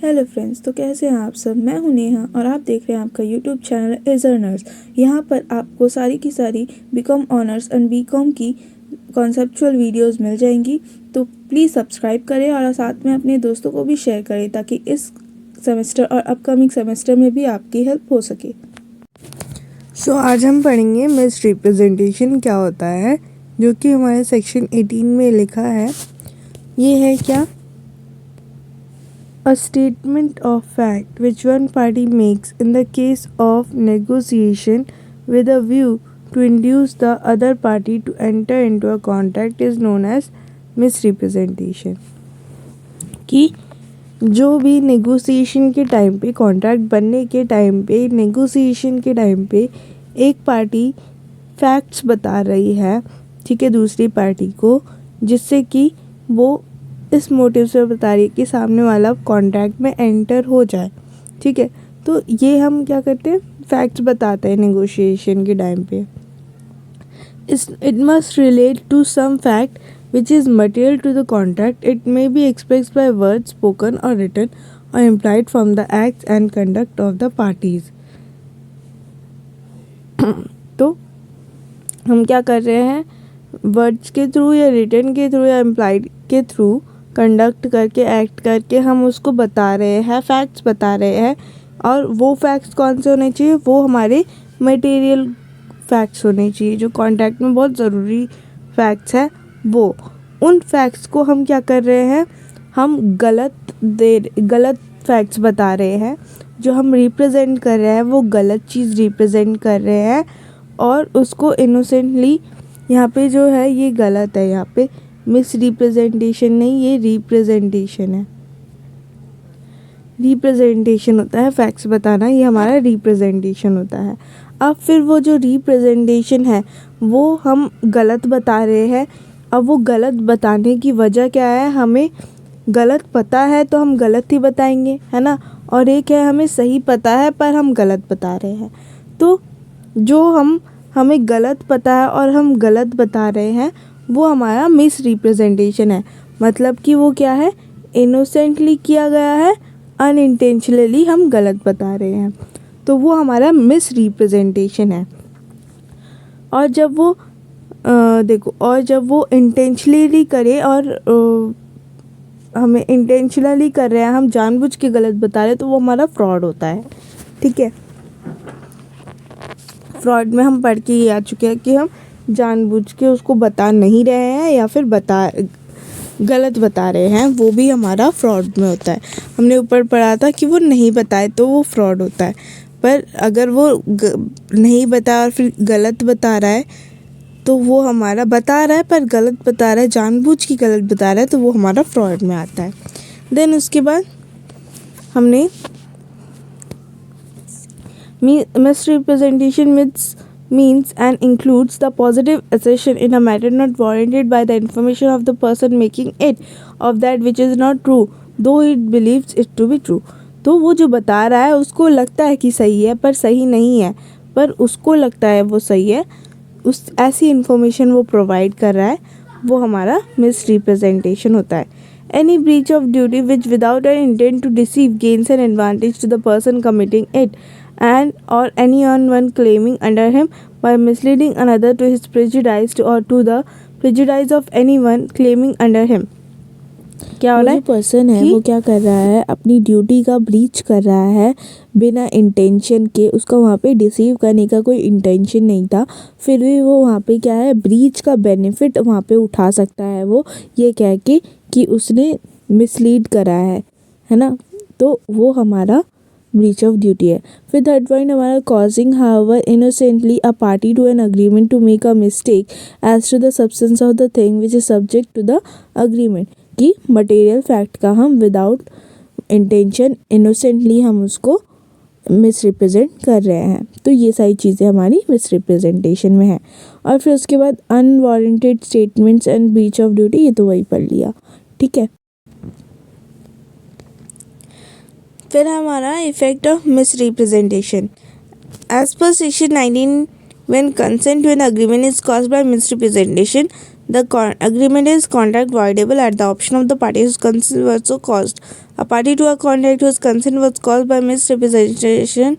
Hello friends, तो कैसे हैं आप सब। मैं हूं नेहा और आप देख रहे हैं आपका यूट्यूब चैनल इज अर्नर्स। यहाँ पर आपको सारी की सारी बीकॉम ऑनर्स एंड बीकॉम की कॉन्सेप्चुअल वीडियोस मिल जाएंगी। तो प्लीज़ सब्सक्राइब करें और साथ में अपने दोस्तों को भी शेयर करें ताकि इस सेमेस्टर और अपकमिंग सेमेस्टर में भी आपकी हेल्प हो सके। आज हम पढ़ेंगे मिस रिप्रेजेंटेशन क्या होता है, जो कि हमारे सेक्शन 18 में लिखा है। ये है क्या? A statement of fact which one party makes in the case of negotiation with a view to induce the other party to enter into a contract is known as misrepresentation। कि जो भी negotiation के time पे, contract बनने के time पे, negotiation के time पे एक पार्टी फैक्ट्स बता रही है, ठीक है, दूसरी पार्टी को, जिससे कि वो इस मोटिव से बता रही है कि सामने वाला कॉन्ट्रैक्ट में एंटर हो जाए, ठीक है। तो ये हम क्या करते हैं, फैक्ट्स बताते हैं नेगोशिएशन के टाइम पे। It must relate to some fact which is material to the contract. It may be expressed by words spoken or written or implied from the acts and conduct of the parties। तो हम क्या कर रहे हैं, words के through या written के through या इम्प्लाइड के थ्रू कंडक्ट करके, एक्ट करके हम उसको बता रहे हैं, फैक्ट्स बता रहे हैं। और वो फैक्ट्स कौन से होने चाहिए, वो हमारे मटेरियल फैक्ट्स होने चाहिए, जो कॉन्ट्रैक्ट में बहुत ज़रूरी फैक्ट्स हैं। वो उन फैक्ट्स को हम क्या कर रहे हैं, हम गलत फैक्ट्स बता रहे हैं। जो हम रिप्रेजेंट कर रहे हैं वो गलत चीज़ रिप्रेजेंट कर रहे हैं और उसको इनोसेंटली, यहाँ पे जो है ये गलत है, यहाँ पे मिस रिप्रेजेंटेशन नहीं, ये रिप्रेजेंटेशन है। रिप्रेजेंटेशन होता है फैक्ट्स बताना, ये हमारा रिप्रेजेंटेशन होता है। अब फिर वो जो रिप्रेजेंटेशन है वो हम गलत बता रहे हैं। अब वो गलत बताने की वजह क्या है, हमें गलत पता है तो हम गलत ही बताएंगे, है ना। और एक है हमें सही पता है पर हम गलत बता रहे हैं। तो जो हमें गलत पता है और हम गलत बता रहे हैं वो हमारा मिस रिप्रेजेंटेशन है। मतलब कि वो क्या है, इनोसेंटली किया गया है, अनइंटेंशनली हम गलत बता रहे हैं, तो वो हमारा मिस रिप्रेजेंटेशन है। और जब वो और जब वो इंटेंशनली करे और हमें इंटेंशनली कर रहे हैं, हम जानबूझ के गलत बता रहे हैं, तो वो हमारा फ्रॉड होता है, ठीक है। फ्रॉड में हम पढ़ के ये आ चुके हैं कि हम जानबूझ के उसको बता नहीं रहे हैं या फिर गलत बता रहे हैं, वो भी हमारा फ्रॉड में होता है। हमने ऊपर पढ़ा था कि वो नहीं बताए तो वो फ्रॉड होता है, पर अगर वो नहीं बताया और फिर गलत बता रहा है तो वो हमारा बता रहा है पर गलत बता रहा है, जानबूझ के गलत बता रहा है, तो वो हमारा फ्रॉड में आता है। देन उसके बाद हमने misrepresentation means and includes the positive assertion in a matter not warranted by the information of the person making it of that which is not true though it believes it to be true। तो वो जो बता रहा है उसको लगता है कि सही है पर सही नहीं है, पर उसको लगता है वो सही है, उस ऐसी इन्फॉर्मेशन वो प्रोवाइड कर रहा है, वो हमारा मिस रिप्रेजेंटेशन होता है। Any breach of duty which without an intent to deceive gains an advantage to the person committing it and or anyone claiming under him by misleading another to his prejudice or to the prejudice of anyone claiming under him। क्या हो रहा है, person है वो क्या कर रहा है, अपनी ड्यूटी का ब्रीच कर रहा है बिना इंटेंशन के। उसका वहाँ पे डिसीव करने का कोई इंटेंशन नहीं था, फिर भी वो वहाँ पे क्या है, ब्रीच का बेनिफिट वहाँ पे उठा सकता है वो ये कह के कि उसने मिसलीड करा है ना। तो वो हमारा ब्रीच ऑफ ड्यूटी है। फिर थर्ड पॉइंट हमारा causing however innocently a party to an agreement to make a mistake as to the substance of the thing which is subject to the agreement. कि मटेरियल फैक्ट का हम without intention innocently हम उसको miss represent कर रहे हैं। तो ये सारी चीज़ें हमारी मिस रिप्रेजेंटेशन में है। और फिर उसके बाद unwarranted statements and breach of duty, ये तो वही पढ़ लिया, ठीक है। फिर हमारा effect of misrepresentation as per section 19 when consent to an agreement is caused by misrepresentation The agreement is contract voidable at the option of the party whose consent was so caused. A party to a contract whose consent was caused by misrepresentation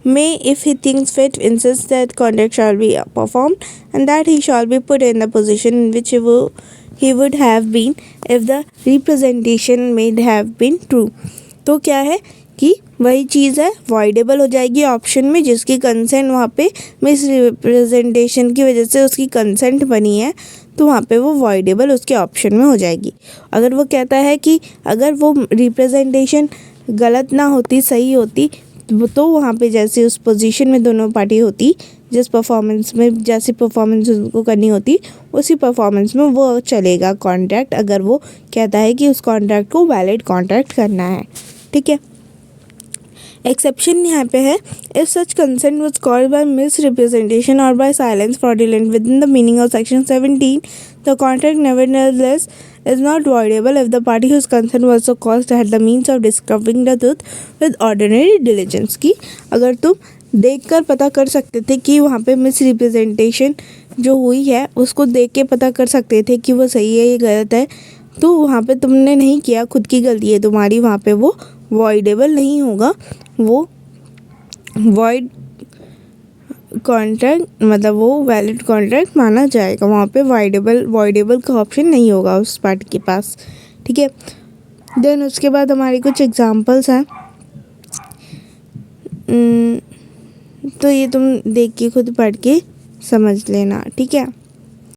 may, if he thinks fit, insist that contract shall be performed and that he shall be put in the position in which he would have been if the representation may have been true. तो क्या है कि वही चीज़ है, voidable हो जाएगी option में जिसकी कंसेंट वहाँ पे मिस रिप्रेजेंटेशन की वजह से उसकी कंसेंट बनी है, तो वहाँ पे वो वॉइडेबल उसके ऑप्शन में हो जाएगी। अगर वो कहता है कि अगर वो रिप्रेजेंटेशन गलत ना होती, सही होती, तो वहाँ पे जैसे उस पोजीशन में दोनों पार्टी होती, जिस परफॉर्मेंस में जैसी परफॉर्मेंस उनको करनी होती उसी परफॉर्मेंस में वो चलेगा कॉन्ट्रैक्ट, अगर वो कहता है कि उस कॉन्ट्रैक्ट को वैलिड कॉन्ट्रैक्ट करना है। ठीक है। एक्सेप्शन यहाँ पे है, if such consent was caused by misrepresentation और by silence fraudulent within the meaning of section 17, the contract nevertheless is not voidable if the party whose consent was so caused had the means of discovering the truth with ordinary diligence। की अगर तुम देखकर पता कर सकते थे कि वहाँ पे मिस रिप्रेजेंटेशन जो हुई है उसको देख के पता कर सकते थे कि वो सही है या गलत है, तो वहाँ पे तुमने नहीं किया, खुद की गलती है तुम्हारी, वहाँ पे वो वॉइडेबल नहीं होगा, वो वॉइड कॉन्ट्रैक्ट मतलब वो वैलिड कॉन्ट्रैक्ट माना जाएगा। वहाँ पे वॉइडेबल का ऑप्शन नहीं होगा उस पार्टी के पास। ठीक है। देन उसके बाद हमारी कुछ एग्जांपल्स हैं, तो ये तुम देख के खुद पढ़ के समझ लेना। ठीक है।